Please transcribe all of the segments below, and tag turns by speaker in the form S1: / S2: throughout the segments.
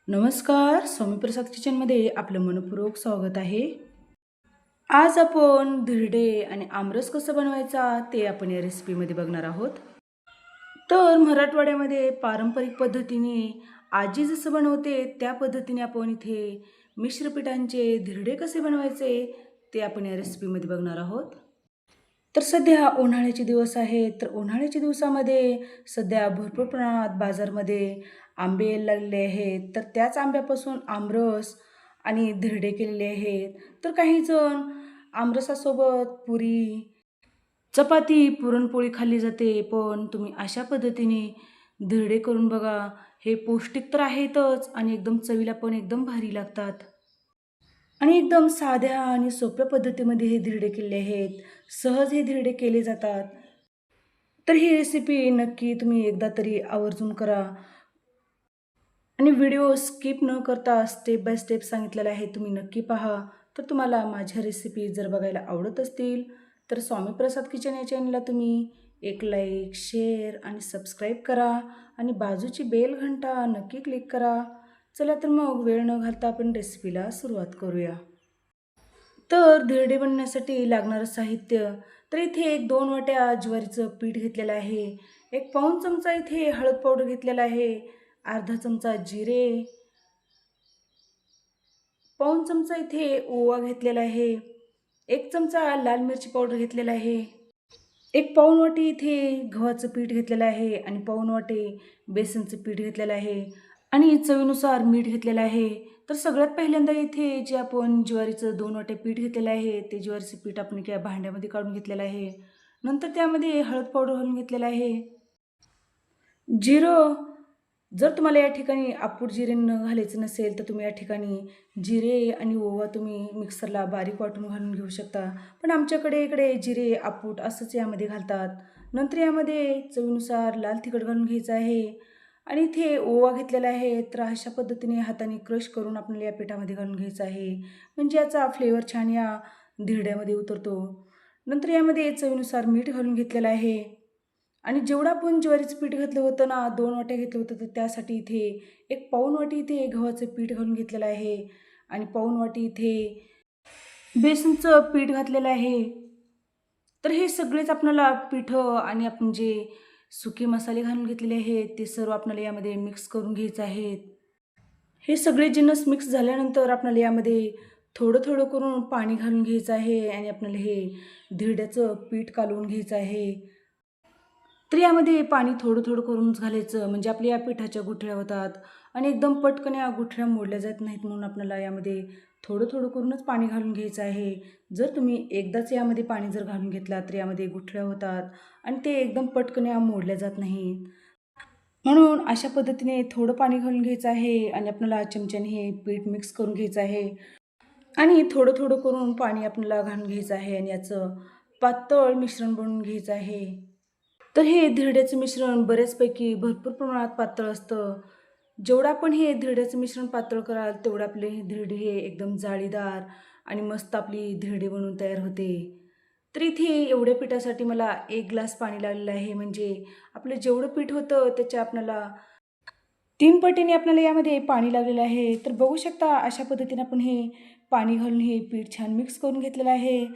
S1: नमस्कार, स्वामी प्रसाद किचनमध्ये आपलं मनपूर्वक स्वागत आहे. आज आपण धिरडे आणि आमरस कसं बनवायचा ते आपण या रेसिपीमध्ये बघणार आहोत. तर मराठवाड्यामध्ये पारंपरिक पद्धतीने आजी जसं बनवते त्या पद्धतीने आपण इथे मिश्र पिठांचे धिरडे कसे बनवायचे ते आपण या रेसिपीमध्ये बघणार आहोत. तर सध्या उन्हाळ्याचे दिवस आहेत, तर उन्हाळ्याच्या दिवसामध्ये सध्या भरपूर प्रमाणात बाजारमध्ये आंबे यायला लागलेले आहेत. तर त्याच आंब्यापासून आमरस आणि धिरडे केलेले आहेत. तर काही जण आमरसासोबत पुरी, चपाती, पुरणपोळी खाल्ली जाते. पण तुम्ही अशा पद्धतीने धिरडे करून बघा. हे पौष्टिक तर आहेतच आणि एकदम चवीला पण एकदम भारी लागतात. आणि एकदम साध्या आणि सोप्या पद्धतीमध्ये हे धिरडे केलेले आहेत. सहज हे धिरडे केले जातात. तर ही रेसिपी नक्की तुम्ही एकदा तरी आवर्जून करा आणि व्हिडिओ स्किप न करता स्टेप बाय स्टेप सांगितलेला आहे, तुम्ही नक्की पहा. तर तुम्हाला माझ्या रेसिपी जर बघायला आवडत असतील तर स्वामी प्रसाद किचन या चॅनलला तुम्ही एक लाईक, शेअर आणि सबस्क्राईब करा आणि बाजूची बेल घंटा नक्की क्लिक करा. चला तर मग वेळ न घालता आपण रेसिपीला सुरुवात करूया. तर धिरडे बनवण्यासाठी लागणारं साहित्य, तर इथे एक 2 वाट्या ज्वारीचं पीठ घेतलेलं आहे. एक पाऊण चमचा इथे हळद पावडर घेतलेला आहे. अर्धा चमचा जिरे, पाऊण चमचा इथे ओवा घेतलेला आहे. 1 चमचा लाल मिरची पावडर घेतलेला आहे. एक पाऊण वाटी इथे गव्हाचं पीठ घेतलेलं आहे आणि पाऊण वाटी बेसनचं पीठ घेतलेलं आहे आणि चवीनुसार मीठ घेतलेलं आहे. तर सगळ्यात पहिल्यांदा इथे जे आपण ज्वारीचं 2 वाट्या पीठ घेतलेलं आहे, ते ज्वारीचं पीठ आपण एका भांड्यामध्ये काढून घेतलेलं आहे. नंतर त्यामध्ये हळद पावडर घालून घेतलेलं आहे. जिरं, जर तुम्हाला या ठिकाणी अपूड जिरे न घालायचं नसेल, तर तुम्ही या ठिकाणी जिरे आणि ओवा तुम्ही मिक्सरला बारीक वाटून घालून घेऊ शकता. पण आमच्याकडे इकडे जिरे, अपूड असंच यामध्ये घालतात. नंतर यामध्ये चवीनुसार लाल तिखट घालून घ्यायचं आहे आणि इथे ओवा घेतलेला आहे. तर अशा पद्धतीने हाताने क्रश करून आपल्याला या पिठामध्ये घालून घ्यायचं आहे. म्हणजे याचा फ्लेवर छान या धिरड्यामध्ये उतरतो. नंतर यामध्ये चवीनुसार मीठ घालून घेतलेलं आहे आणि जेवढं आपण ज्वारीचं पीठ घेतलं होतं ना, 2 वाट्या घेतलं होतं, तर त्यासाठी इथे एक पाऊण वाटी इथे गव्हाचं पीठ घालून घेतलेलं आहे आणि पाऊण वाटी इथे बेसनचं पीठ घातलेलं आहे. तर हे सगळेच आपल्याला पिठं आणि आपण जे सुके मसाले घालून घेतलेले आहेत, ते सर्व आपल्याला यामध्ये मिक्स करून घ्यायचं आहे. हे सगळे जिन्नस मिक्स झाल्यानंतर आपल्याला यामध्ये थोडं-थोडं करून पाणी घालून घ्यायचं आहे आणि आपल्याला हे धिरड्याचं पीठ कालवून घ्यायचं आहे. तर यामध्ये पाणी थोडं-थोडं करूनच घालायचं, म्हणजे आपल्या या पिठाच्या गुठळ्या होतात आणि एकदम पटकन या गुठळ्या मोडल्या जात नाहीत, म्हणून आपल्याला यामध्ये थोडं-थोडं करूनच पाणी घालून घ्यायचं आहे. जर तुम्ही एकदाच यामध्ये पाणी जर घालून घेतला, तर यामध्ये गुठळ्या होतात आणि ते एकदम पटकन या मोडल्या जात नाहीत. म्हणून अशा पद्धतीने थोडं पाणी घालून घ्यायचं आहे आणि आपल्याला चमच्याने हे पीठ मिक्स करून घ्यायचं आहे आणि थोडं-थोडं करून पाणी आपल्याला घालून घ्यायचं आहे आणि याचं पातळ मिश्रण बनवून घ्यायचं आहे. तर हे धिरड्याचं मिश्रण बऱ्याचपैकी भरपूर प्रमाणात पातळ असतं. जेवढं आपण हे धिरड्याचं मिश्रण पातळ कराल, तेवढं आपले हे धिरडे हे एकदम जाळीदार आणि मस्त आपली धिरडे बनवून तयार होते. तर इथे एवढ्या पिठासाठी मला 1 ग्लास पाणी लागलेलं आहे. म्हणजे आपलं जेवढं पीठ होतं त्याच्या आपल्याला 3 पटीने आपल्याला यामध्ये पाणी लागलेलं आहे. तर बघू शकता अशा पद्धतीने आपण हे पाणी घालून हे पीठ छान मिक्स करून घेतलेलं आहे.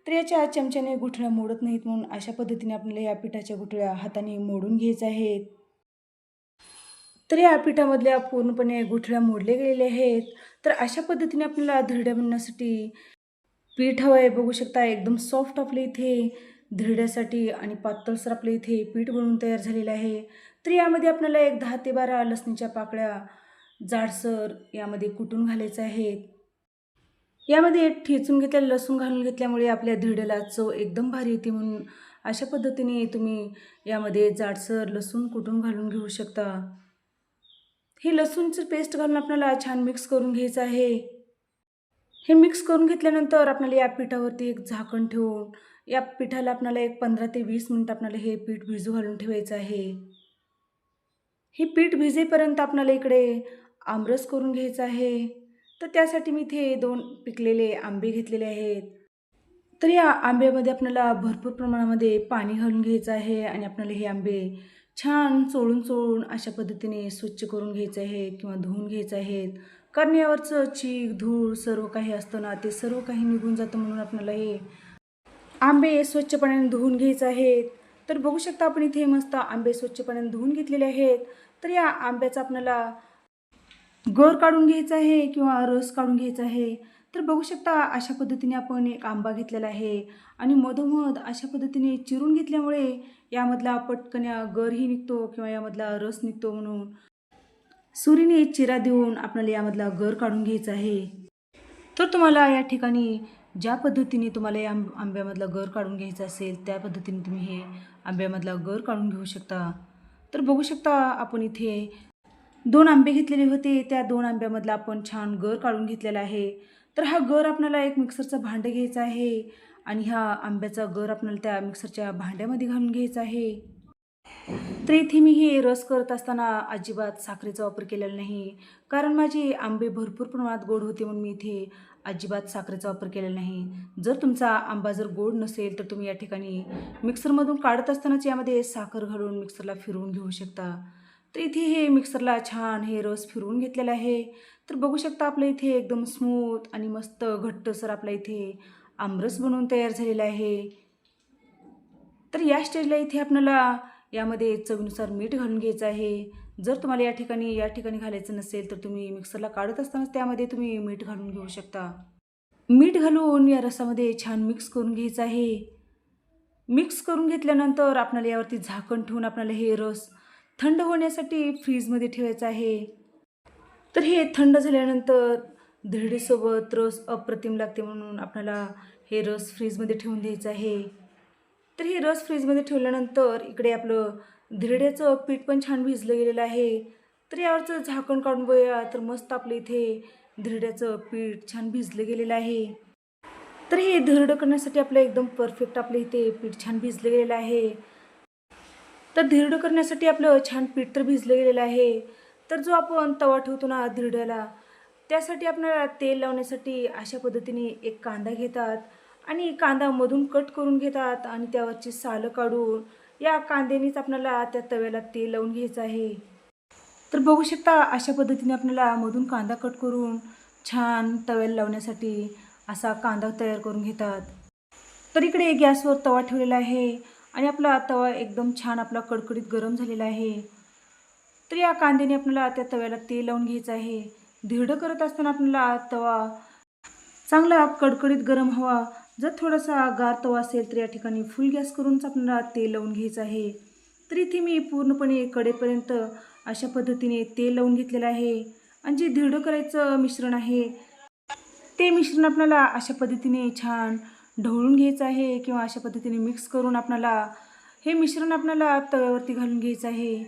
S1: तर याच्या चमच्याने गुठळ्या मोडत नाहीत, म्हणून अशा पद्धतीने आपल्याला या पिठाच्या गुठळ्या हाताने मोडून घ्यायच्या आहेत. तर या पिठामधल्या पूर्णपणे गुठळ्या मोडले गेलेले आहेत. तर अशा पद्धतीने आपल्याला धिरड्या बनवण्यासाठी पीठ हवं आहे. बघू शकता एकदम सॉफ्ट आपल्या इथे धिरड्यासाठी आणि पातळसर आपल्या इथे पीठ बनवून तयार झालेलं आहे. तर यामध्ये आपल्याला एक 10 ते 12 लसणीच्या पाकळ्या जाडसर यामध्ये कुटून घालायच्या आहेत. यामध्ये ठेचून घेतलेलं लसूण घालून घेतल्यामुळे आपल्या धिरड्याला चव एकदम भारी येते, म्हणून अशा पद्धतीने तुम्ही यामध्ये जाडसर लसूण कुटून घालून घेऊ शकता. हे लसूणचं पेस्ट घालून आपल्याला छान मिक्स करून घ्यायचं आहे. हे मिक्स करून घेतल्यानंतर आपल्याला या पिठावरती एक झाकण ठेवून या पिठाला आपल्याला एक 15 ते 20 मिनिट आपल्याला हे पीठ भिजू घालून ठेवायचं आहे. हे पीठ भिजेपर्यंत आपल्याला इकडे आमरस करून घ्यायचा आहे. तर त्यासाठी मी इथे 2 पिकलेले आंबे घेतलेले आहेत. तर या आंब्यामध्ये आपल्याला भरपूर प्रमाणामध्ये पाणी घालून घ्यायचं आहे आणि आपल्याला हे आंबे छान चोळून अशा पद्धतीने स्वच्छ करून घ्यायचे आहेत किंवा धुवून घ्यायचे आहेत. कारण यावरचं चीक, धूळ सर्व काही असतं ना, ते सर्व काही निघून जातं म्हणून आपल्याला हे आंबे स्वच्छ धुवून घ्यायचे आहेत. तर बघू शकता आपण इथे मस्त आंबे स्वच्छ धुवून घेतलेले आहेत. तर या आंब्याचा आपल्याला गर काढून घ्यायचा आहे किंवा रस काढून घ्यायचा आहे. तर बघू शकता अशा पद्धतीने आपण एक आंबा घेतलेला आहे आणि मधोमध अशा पद्धतीने चिरून घेतल्यामुळे यामधला पटकन गरही निघतो किंवा यामधला रस निघतो म्हणून सुरीने चिरा देऊन आपल्याला यामधला गर काढून घ्यायचा आहे. तर तुम्हाला या ठिकाणी ज्या पद्धतीने तुम्हाला या आंब्यामधला गर काढून घ्यायचा असेल त्या पद्धतीने तुम्ही हे आंब्यामधला गर काढून घेऊ शकता. तर बघू शकता आपण इथे 2 आंबे घेतलेले होते. त्या 2 आंब्यामधला आपण छान गर काढून घेतलेला आहे. तर हा गर आपल्याला एक मिक्सरचं भांडं घ्यायचं आहे आणि हा आंब्याचा गर आपल्याला त्या मिक्सरच्या भांड्यामध्ये घालून घ्यायचा आहे. तर इथे मी हे रस करत असताना अजिबात साखरेचा वापर केलेला नाही. कारण माझे आंबे भरपूर प्रमाणात गोड होते म्हणून मी इथे अजिबात साखरेचा वापर केलेला नाही. जर तुमचा आंबा जर गोड नसेल तर तुम्ही या ठिकाणी मिक्सरमधून काढत असतानाच यामध्ये साखर घालून मिक्सरला फिरवून घेऊ शकता. तर इथे हे मिक्सरला छान हे रस फिरवून घेतलेला आहे. तर बघू शकता आपल्या इथे एकदम स्मूथ आणि मस्त घट्टसर आपल्या इथे आमरस बनवून तयार झालेला आहे. तर या स्टेजला इथे आपल्याला यामध्ये चवीनुसार मीठ घालून घ्यायचं आहे. जर तुम्हाला या ठिकाणी घालायचं नसेल तर तुम्ही मिक्सरला काढत असतानाच त्यामध्ये तुम्ही मीठ घालून घेऊ शकता. मीठ घालून या रसामध्ये छान मिक्स करून घ्यायचं आहे. मिक्स करून घेतल्यानंतर आपल्याला यावरती झाकण ठेवून आपल्याला हे रस थंड होण्यासाठी फ्रीजमध्ये ठेवायचं आहे. तर हे थंड झाल्यानंतर धिरडीसोबत रस अप्रतिम लागते म्हणून आपल्याला हे रस फ्रीजमध्ये ठेवून द्यायचं आहे. तर हे रस फ्रीजमध्ये ठेवल्यानंतर इकडे आपलं धिरड्याचं पीठ पण छान भिजलं गेलेलं आहे. तर यावरचं झाकण काढून बघूया तर मस्त आपलं इथे धिरड्याचं पीठ छान भिजलं गेलेलं आहे. तर हे धिरडं करण्यासाठी आपलं एकदम परफेक्ट आपलं इथे पीठ छान भिजलं गेलेलं आहे. तर धिरडं करण्यासाठी आपलं छान पीठ तर भिजलं गेलेलं आहे. तर जो आपण तवा ठेवतो ना धिरड्याला, त्यासाठी आपल्याला तेल लावण्यासाठी अशा पद्धतीने एक कांदा घेतात आणि कांदा मधून कट करून घेतात आणि त्यावरची सालं काढून या कांद्यानेच आपल्याला त्या तव्याला तेल लावून घ्यायचं आहे. तर बघू शकता अशा पद्धतीने आपल्याला मधून कांदा कट करून छान तव्याला लावण्यासाठी असा कांदा तयार करून घेतात. तर इकडे गॅसवर तवा ठेवलेला आहे आणि आपला तवा एकदम छान आपला कडकडीत गरम झालेला आहे. तर या कांद्याने आपल्याला त्या तव्याला तेल लावून घ्यायचं आहे. धिरडं करत असताना आपल्याला तवा चांगला कडकडीत गरम हवा. जर थोडासा गार तवा असेल तर या ठिकाणी फुल गॅस करूनच आपल्याला तेल लावून घ्यायचं आहे. तर इथे मी पूर्णपणे कडेपर्यंत अशा पद्धतीने तेल लावून घेतलेलं आहे आणि जे धिरडं करायचं मिश्रण आहे ते मिश्रण आपल्याला अशा पद्धतीने छान ढवळून घ्यायचं आहे किंवा अशा पद्धतीने मिक्स करून आपल्याला हे मिश्रण आपल्याला तव्यावरती घालून घ्यायचं आहे.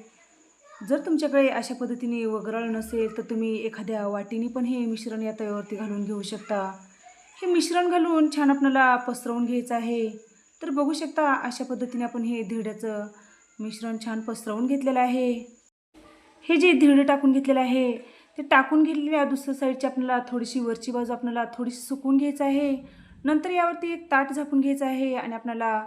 S1: जर तुमच्याकडे अशा पद्धतीने वगराळ नसेल तर तुम्ही एखाद्या वाटीने पण हे मिश्रण या तव्यावरती घालून घेऊ शकता. हे मिश्रण घालून छान आपल्याला पसरवून घ्यायचं आहे. तर बघू शकता अशा पद्धतीने आपण हे धिरड्याचं मिश्रण छान पसरवून घेतलेलं आहे. हे जे धिरडं टाकून घेतलेलं आहे ते टाकून घेतलेल्या दुसऱ्या साईडची आपल्याला थोडीशी वरची बाजू आपल्याला थोडीशी सुकवून घ्यायचं आहे. नंतर यावरती एक ताट झाकून घ्यायचं आहे आणि आपल्याला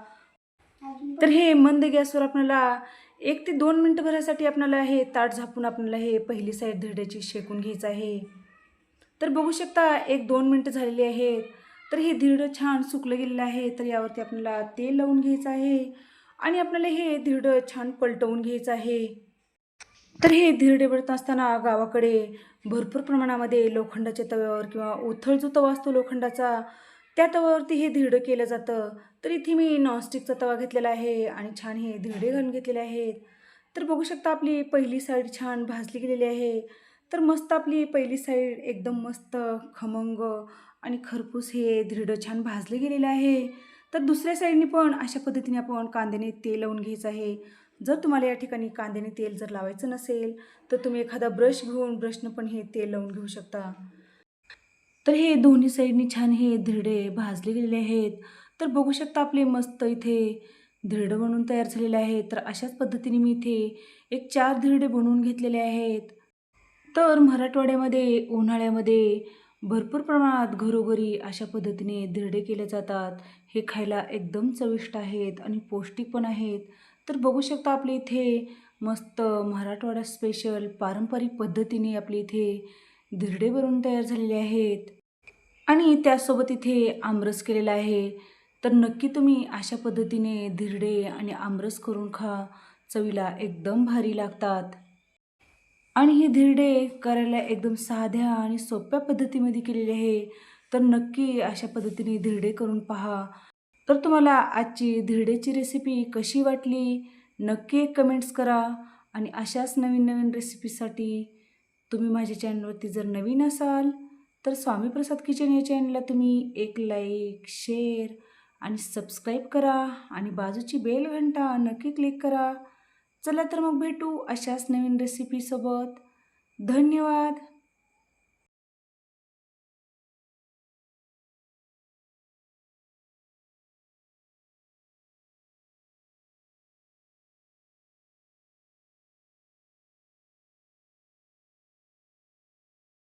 S1: तर हे मंद गॅसवर आपल्याला 1 ते 2 मिनिटभरासाठी आपल्याला हे ताट झाकून आपल्याला हे पहिली साईड धिरड्याची शेकून घ्यायचं आहे. तर बघू शकता 1-2 मिनिटं झालेली आहेत. तर हे धिरडं छान सुकलं गेलेलं आहे. तर यावरती आपल्याला तेल लावून घ्यायचं आहे आणि आपल्याला हे धिरडं छान पलटवून घ्यायचं आहे. तर हे धिरडे बनवत असताना गावाकडे भरपूर प्रमाणामध्ये लोखंडाच्या तव्यावर किंवा उथळ जो तवा असतो लोखंडाचा त्या तव्यावरती हे धिरडं केलं जातं. तर इथे मी नॉनस्टिकचा तवा घेतलेला आहे आणि छान हे धिरडे घालून घेतलेले आहेत. तर बघू शकता आपली पहिली साईड छान भाजली गेलेली आहे. तर मस्त आपली पहिली साईड एकदम मस्त खमंग आणि खरपूस हे धिरडं छान भाजले गेलेलं आहे. तर दुसऱ्या साईडनी पण अशा पद्धतीने आपण कांद्याने तेल लावून घ्यायचं आहे. जर तुम्हाला या ठिकाणी कांद्याने तेल जर लावायचं नसेल तर तुम्ही एखादा ब्रश घेऊन ब्रशनं पण हे तेल लावून घेऊ शकता. तर हे दोन्ही साईडनी छान हे धिरडे भाजले गेलेले आहेत. तर बघू शकता आपले मस्त इथे धिरडं बनवून तयार झालेले आहेत. तर अशाच पद्धतीने मी इथे एक 4 धिरडे बनवून घेतलेले आहेत. तर मराठवाड्यामध्ये उन्हाळ्यामध्ये भरपूर प्रमाणात घरोघरी अशा पद्धतीने धिरडे केले जातात. हे खायला एकदम चविष्ट आहेत आणि पौष्टिक पण आहेत. तर बघू शकता आपले इथे मस्त मराठवाडा स्पेशल पारंपरिक पद्धतीने आपले इथे धिरडे बनवून तयार झालेले आहेत आणि त्यासोबत इथे आमरस केलेला आहे. तर नक्की तुम्ही अशा पद्धतीने धिरडे आणि आमरस करून खा. चवीला एकदम भारी लागतात. आणि हे धिरडे करायला एकदम साध्या आणि सोप्या पद्धतीमध्ये केलेले आहे. तर नक्की अशा पद्धतीने धिरडे करून पहा. तर तुम्हाला आजची धिरडेची रेसिपी कशी वाटली? नक्की एक कमेंट्स करा आणि अशाच नवीन-नवीन रेसिपीसाठी तुम्ही माझ्या चॅनलवरती जर नवीन असाल, तर स्वामी प्रसाद किचन या चॅनलला तुम्ही एक लाईक, शेअर आणि सबस्क्राईब करा आणि बाजूची बेल घंटा नक्की क्लिक करा. चला तर मग भेटू अशाच नवीन रेसिपीसोबत. धन्यवाद.